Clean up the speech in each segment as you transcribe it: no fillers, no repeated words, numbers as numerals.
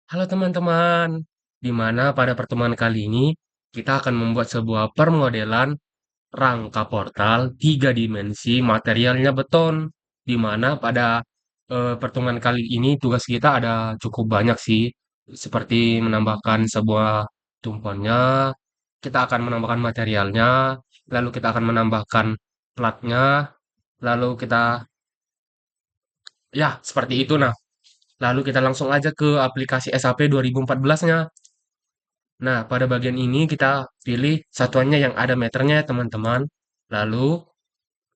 Halo teman-teman, di mana pada pertemuan kali ini kita akan membuat sebuah permodelan rangka portal 3 dimensi materialnya beton. Di mana pada pertemuan kali ini tugas kita ada cukup banyak sih, seperti menambahkan sebuah tumpuannya, kita akan menambahkan materialnya, lalu kita akan menambahkan platnya, lalu kita ya seperti itu. Nah, lalu kita langsung aja ke aplikasi SAP 2014-nya. Nah, pada bagian ini kita pilih satuannya yang ada meternya ya teman-teman. Lalu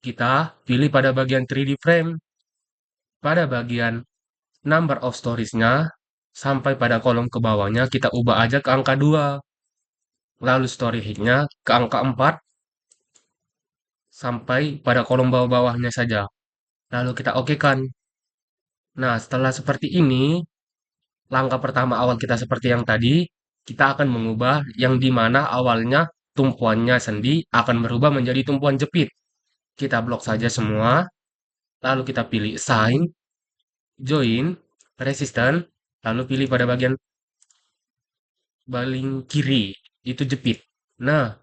kita pilih pada bagian 3D frame. Pada bagian number of stories-nya, sampai pada kolom ke bawahnya kita ubah aja ke angka 2. Lalu story height-nya ke angka 4, sampai pada kolom bawah-bawahnya saja. Lalu kita okekan. Nah, setelah seperti ini, langkah pertama awal kita seperti yang tadi, kita akan mengubah yang di mana awalnya tumpuannya sendi akan berubah menjadi tumpuan jepit. Kita blok saja semua, lalu kita pilih assign, join, resistant, lalu pilih pada bagian paling kiri, itu jepit. Nah,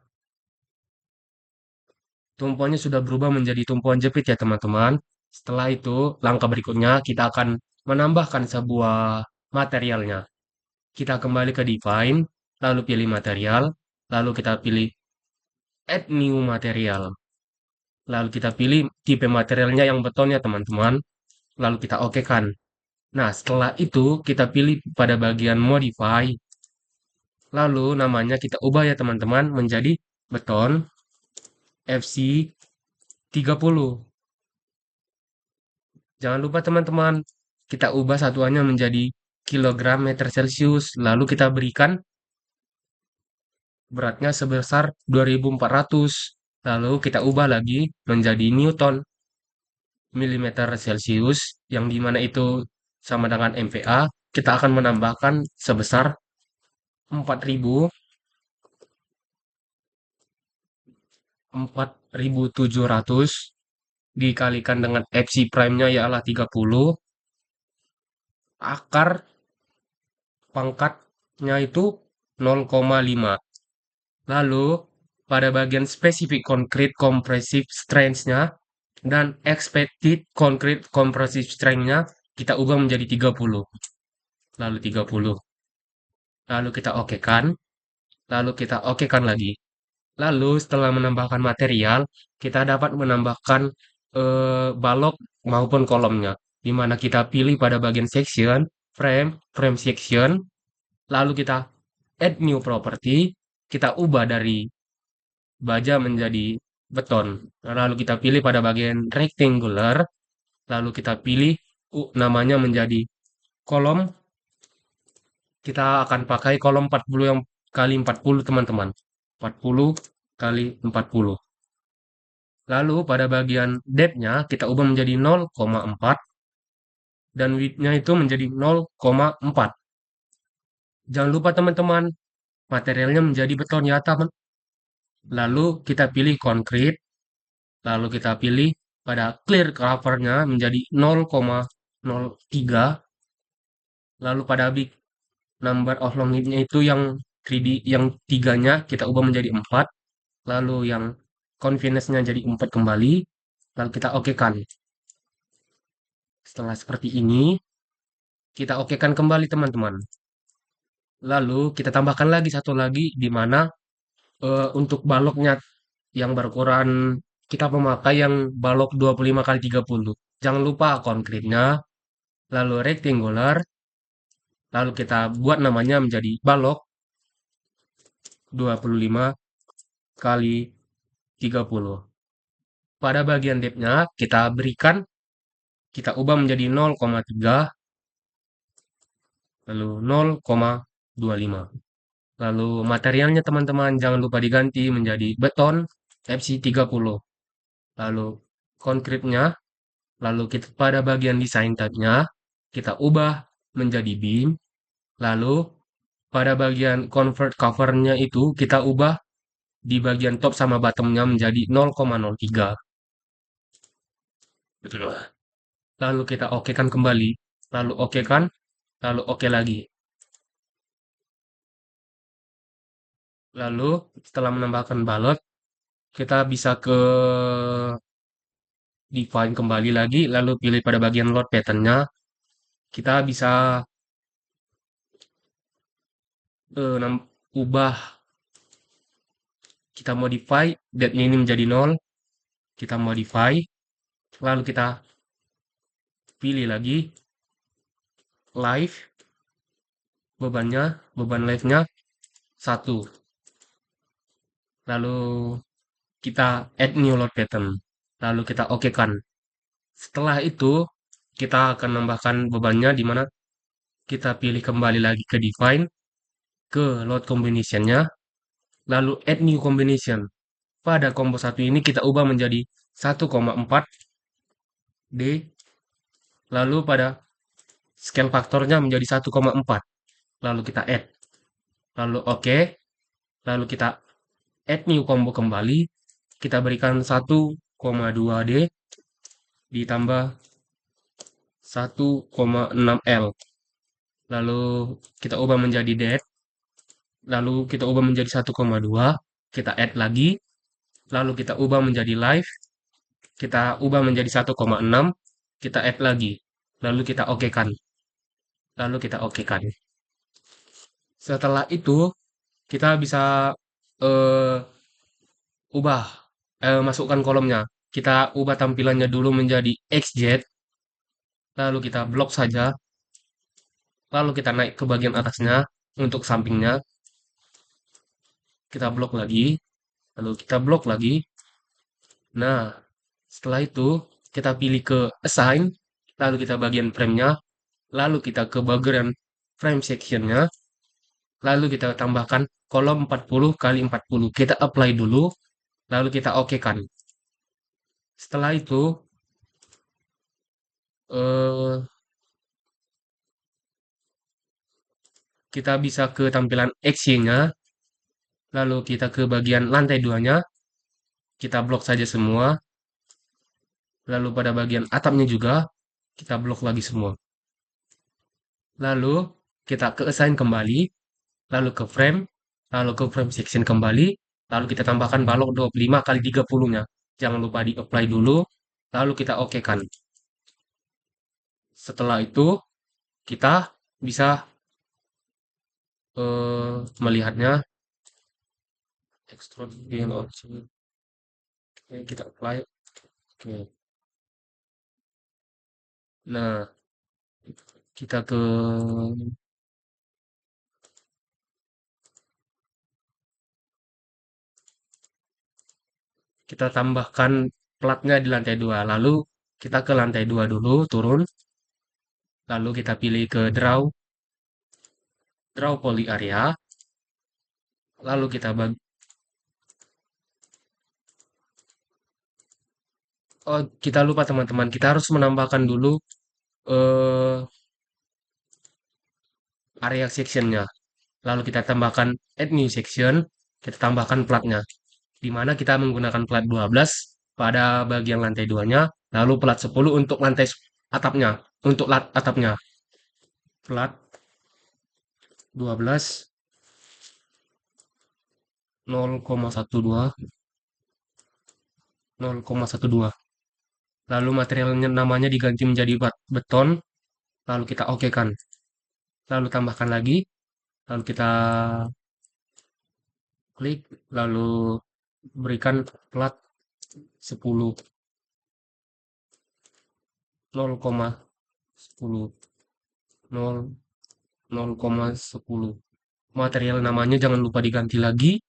tumpuannya sudah berubah menjadi tumpuan jepit ya teman-teman. Setelah itu, langkah berikutnya kita akan menambahkan sebuah materialnya. Kita kembali ke define, lalu pilih material, lalu kita pilih add new material. Lalu kita pilih tipe materialnya yang beton ya teman-teman. Lalu kita okekan. Nah, setelah itu kita pilih pada bagian modify. Lalu namanya kita ubah ya teman-teman menjadi beton FC 30. Jangan lupa teman-teman, kita ubah satuannya menjadi kilogram meter Celcius. Lalu kita berikan beratnya sebesar 2400. Lalu kita ubah lagi menjadi Newton milimeter Celcius, yang dimana itu sama dengan MPa. Kita akan menambahkan sebesar 4700 dikalikan dengan FC prime-nya ialah 30, akar pangkatnya itu 0,5. Lalu pada bagian spesifik concrete compressive strength-nya dan expected concrete compressive strength-nya kita ubah menjadi 30. Lalu 30. Lalu kita okekan, lalu kita okekan lagi. Lalu setelah menambahkan material, kita dapat menambahkan balok maupun kolomnya. Di mana kita pilih pada bagian section, frame section, lalu kita add new property, kita ubah dari baja menjadi beton. Lalu kita pilih pada bagian rectangular, lalu kita pilih namanya menjadi kolom. Kita akan pakai kolom 40 yang kali 40 teman-teman. 40 kali 40. Lalu pada bagian depth-nya kita ubah menjadi 0,4 dan width-nya itu menjadi 0,4. Jangan lupa teman-teman, materialnya menjadi beton ya teman. Lalu kita pilih concrete, lalu kita pilih pada clear cover-nya menjadi 0,03, lalu pada big number of long nya itu yang 3D yang tiganya kita ubah menjadi 4, lalu yang confidence-nya jadi 4 kembali, lalu kita okekan. Setelah seperti ini, kita okekan kembali teman-teman. Lalu kita tambahkan lagi satu lagi di mana untuk baloknya yang berukuran kita memakai yang balok 25 kali 30. Jangan lupa konkretnya, lalu rectangular, lalu kita buat namanya menjadi balok 25 kali 30. Pada bagian depth-nya kita berikan, kita ubah menjadi 0,3, lalu 0,25. Lalu materialnya teman-teman jangan lupa diganti menjadi beton FC30. Lalu konkretnya, lalu kita pada bagian design type-nya kita ubah menjadi beam. Lalu pada bagian convert cover-nya itu kita ubah di bagian top sama bottom-nya menjadi 0,03. Betul. Lalu kita okekan kembali, lalu okekan, lalu oke lagi. Lalu setelah menambahkan balot, kita bisa ke define kembali lagi, lalu pilih pada bagian load pattern-nya. Kita bisa ubah, kita modify date ini menjadi 0, kita modify, lalu kita pilih lagi live, beban live-nya 1. Lalu kita add new load pattern. Lalu kita oke kan. Setelah itu, kita akan nambahkan bebannya di mana kita pilih kembali lagi ke define, ke load combination-nya, lalu add new combination. Pada combo 1 ini kita ubah menjadi 1,4 D, lalu pada scale faktornya menjadi 1,4. Lalu kita add, lalu oke, lalu kita add new combo kembali, kita berikan 1,2 D ditambah 1,6 L. Lalu kita ubah menjadi dead, lalu kita ubah menjadi 1,2, kita add lagi, lalu kita ubah menjadi live, kita ubah menjadi 1,6, kita add lagi, lalu kita oke kan. Lalu kita oke kan. Setelah itu, kita bisa eh, ubah, masukkan kolomnya. Kita ubah tampilannya dulu menjadi XZ, lalu kita blok saja, lalu kita naik ke bagian atasnya untuk sampingnya, kita blok lagi, lalu kita blok lagi. Nah, setelah itu kita pilih ke assign, lalu kita bagian frame-nya, lalu kita ke bagian frame section-nya, lalu kita tambahkan kolom 40 kali 40. Kita apply dulu, lalu kita oke kan. Setelah itu, eh, kita bisa ke tampilan XY-nya, lalu kita ke bagian lantai 2-nya, kita blok saja semua, lalu pada bagian atapnya juga, kita blok lagi semua. Lalu kita ke assign kembali, lalu ke frame, lalu ke frame section kembali, lalu kita tambahkan balok 25 kali 30-nya. Jangan lupa di apply dulu, lalu kita oke kan. Setelah itu, kita bisa melihatnya extrude in object. Oke, kita apply. Oke. Nah, kita ke kita tambahkan platnya di lantai 2. Lalu kita ke lantai 2 dulu, turun. Lalu kita pilih ke draw poly area. Lalu kita oh, kita lupa teman-teman, kita harus menambahkan dulu eh, area sectionnya. Lalu kita tambahkan add new section, kita tambahkan platnya. Di mana kita menggunakan plat 12 pada bagian lantai 2-nya, lalu plat 10 untuk lantai atapnya, untuk atapnya. Plat 12 0,12 0,12. Lalu materialnya namanya diganti menjadi beton, lalu kita oke kan. Lalu tambahkan lagi, lalu kita klik, lalu berikan plat 10 0,10 0,10. Material namanya jangan lupa diganti lagi,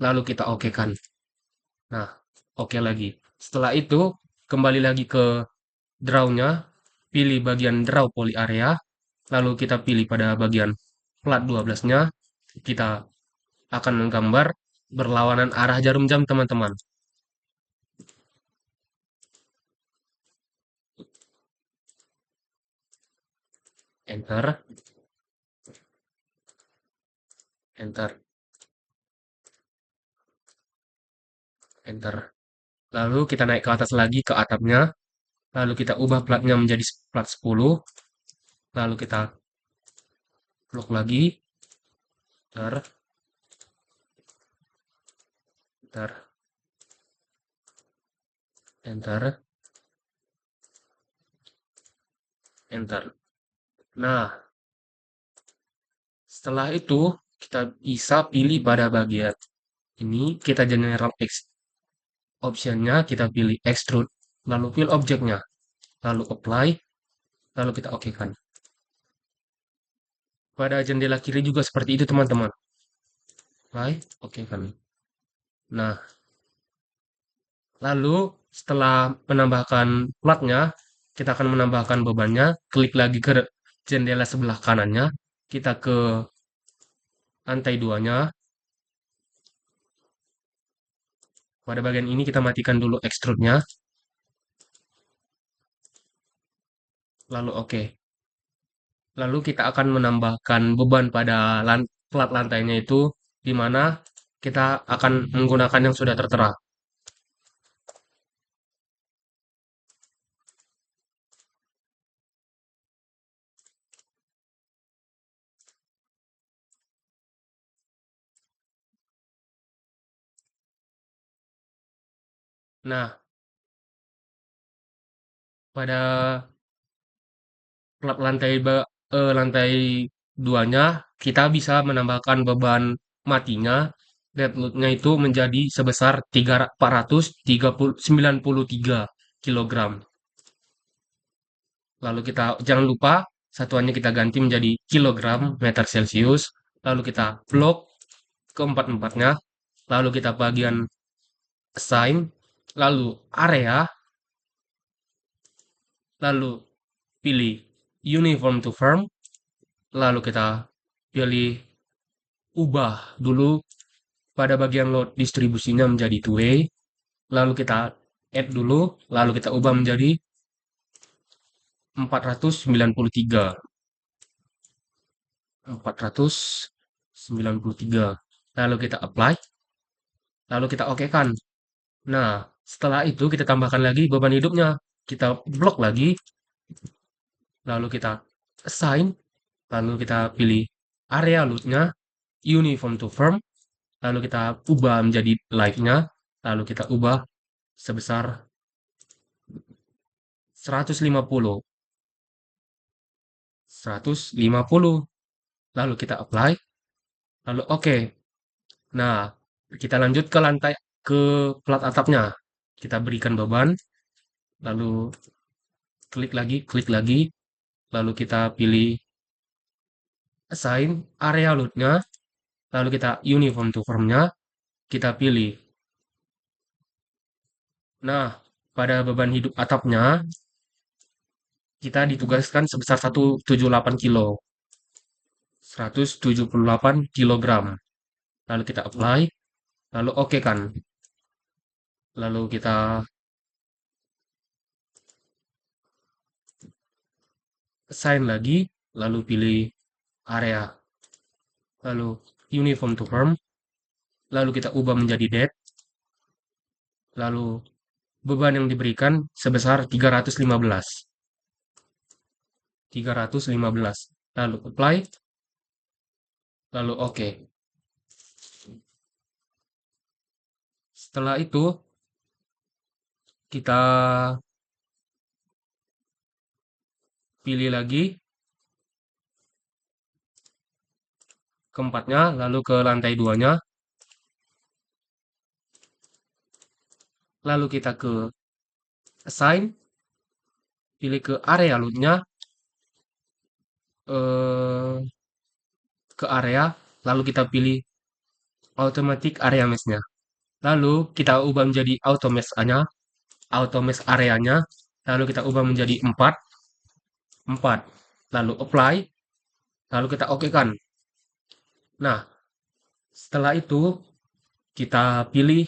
lalu kita oke kan. Nah, oke lagi. Setelah itu, kembali lagi ke draw-nya, pilih bagian draw poly area, lalu kita pilih pada bagian plat 12-nya, kita akan menggambar berlawanan arah jarum jam teman-teman. Enter, enter, enter. Lalu kita naik ke atas lagi ke atapnya, lalu kita ubah platnya menjadi plat 10, lalu kita blok lagi, enter, Enter, enter, enter. Nah, setelah itu kita bisa pilih pada bagian ini, kita general optionnya, kita pilih extrude, lalu pilih objeknya, lalu apply, lalu kita oke kan. Pada jendela kiri juga seperti itu teman-teman. Apply, oke kan. Nah, lalu setelah menambahkan platnya, kita akan menambahkan bebannya, klik lagi ke jendela sebelah kanannya, kita ke lantai duanya. Pada bagian ini kita matikan dulu extrude-nya, lalu oke. Lalu kita akan menambahkan beban pada plat lantainya itu, di mana kita akan menggunakan yang sudah tertera. Nah, pada plat lantai duanya, kita bisa menambahkan beban matinya, dead load-nya itu menjadi sebesar 493 kilogram. Lalu kita jangan lupa satuannya kita ganti menjadi kilogram meter Celcius. Lalu kita blok keempat-empatnya. Lalu kita bagian assign. Lalu area. Lalu pilih uniform to firm. Lalu kita pilih ubah dulu pada bagian load distribusinya menjadi two way. Lalu kita add dulu. Lalu kita ubah menjadi 493. 493. Lalu kita apply. Lalu kita oke kan. Nah, setelah itu kita tambahkan lagi beban hidupnya. Kita blok lagi, lalu kita assign, lalu kita pilih area load-nya, uniform to firm, lalu kita ubah menjadi live-nya, lalu kita ubah sebesar 150. 150. Lalu kita apply, lalu oke. Nah, kita lanjut ke lantai, ke plat atapnya. Kita berikan beban, lalu klik lagi, lalu kita pilih assign area load-nya, lalu kita uniform to firm-nya, kita pilih. Nah, pada beban hidup atapnya, kita ditugaskan sebesar 178 kilo. 178 kilogram. Lalu kita apply, lalu oke kan. Lalu kita assign lagi, lalu pilih area. Lalu uniform to firm, lalu kita ubah menjadi dead. Lalu beban yang diberikan sebesar 315. 315. Lalu apply, lalu oke. Setelah itu kita pilih lagi keempatnya, lalu ke lantai duanya, lalu kita ke assign, pilih ke area load-nya, ke area, lalu kita pilih automatic area mesh-nya. Lalu kita ubah menjadi auto mesh-nya, auto mesh areanya, lalu kita ubah menjadi 4, 4. Lalu apply, lalu kita oke kan. Nah, setelah itu kita pilih,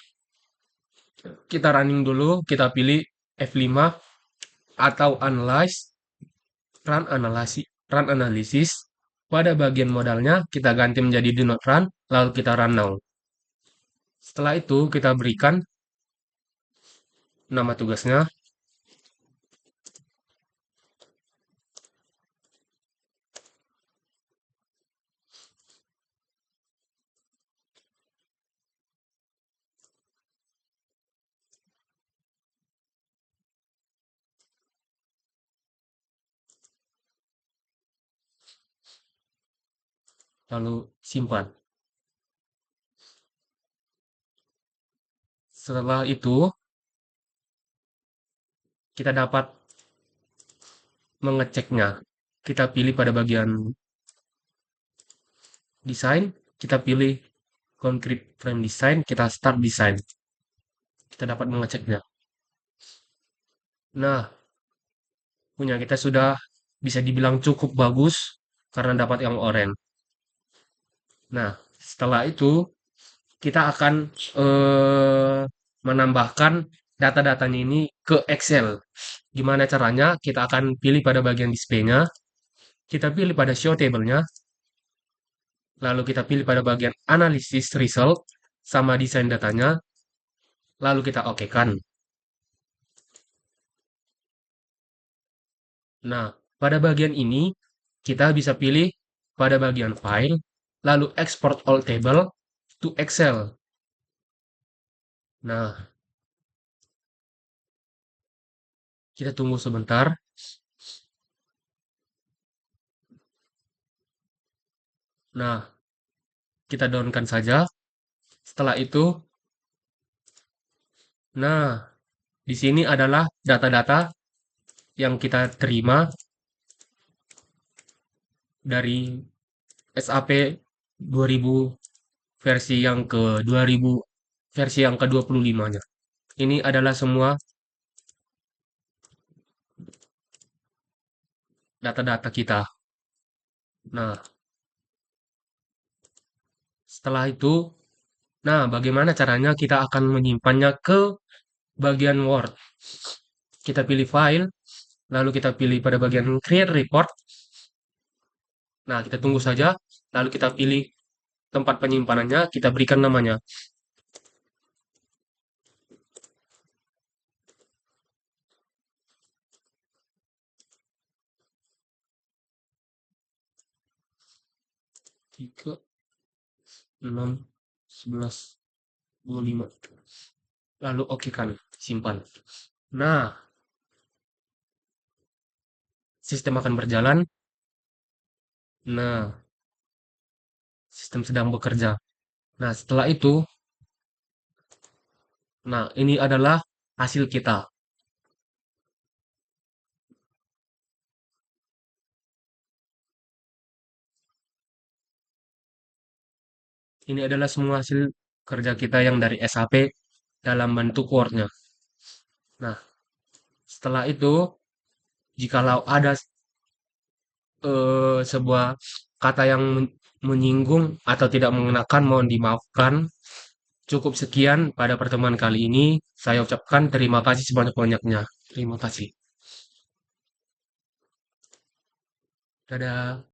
kita running dulu, kita pilih F5 atau analyze, run analysis. Pada bagian modalnya kita ganti menjadi do not run, lalu kita run now. Setelah itu kita berikan nama tugasnya, lalu simpan. Setelah itu, kita dapat mengeceknya. Kita pilih pada bagian desain, kita pilih concrete frame design, kita start design. Kita dapat mengeceknya. Nah, punya kita sudah bisa dibilang cukup bagus karena dapat yang oranye. Nah, setelah itu kita akan menambahkan data-datanya ini ke Excel. Gimana caranya? Kita akan pilih pada bagian display-nya, kita pilih pada show table-nya, lalu kita pilih pada bagian analisis result sama desain datanya, lalu kita oke-kan. Nah, pada bagian ini kita bisa pilih pada bagian file, lalu export all table to Excel. Nah, kita tunggu sebentar. Nah, kita downkan saja. Setelah itu, nah, di sini adalah data-data yang kita terima dari SAP 2000 versi yang ke 2000 versi yang ke-25-nya. Ini adalah semua data-data kita. Nah, setelah itu, nah bagaimana caranya kita akan menyimpannya ke bagian Word. Kita pilih file, lalu kita pilih pada bagian create report. Nah, kita tunggu saja, lalu kita pilih tempat penyimpanannya, kita berikan namanya. Tiga, 6, 11, 25. Lalu oke kan, simpan. Nah, sistem akan berjalan. Nah, sistem sedang bekerja. Nah, setelah itu, nah ini adalah hasil kita. Ini adalah semua hasil kerja kita yang dari SAP dalam bentuk Word-nya. Nah, setelah itu, jikalau ada sebuah kata yang menyinggung atau tidak mengenakan, mohon dimaafkan. Cukup sekian pada pertemuan kali ini. Saya ucapkan terima kasih sebanyak-banyaknya. Terima kasih. Dadah.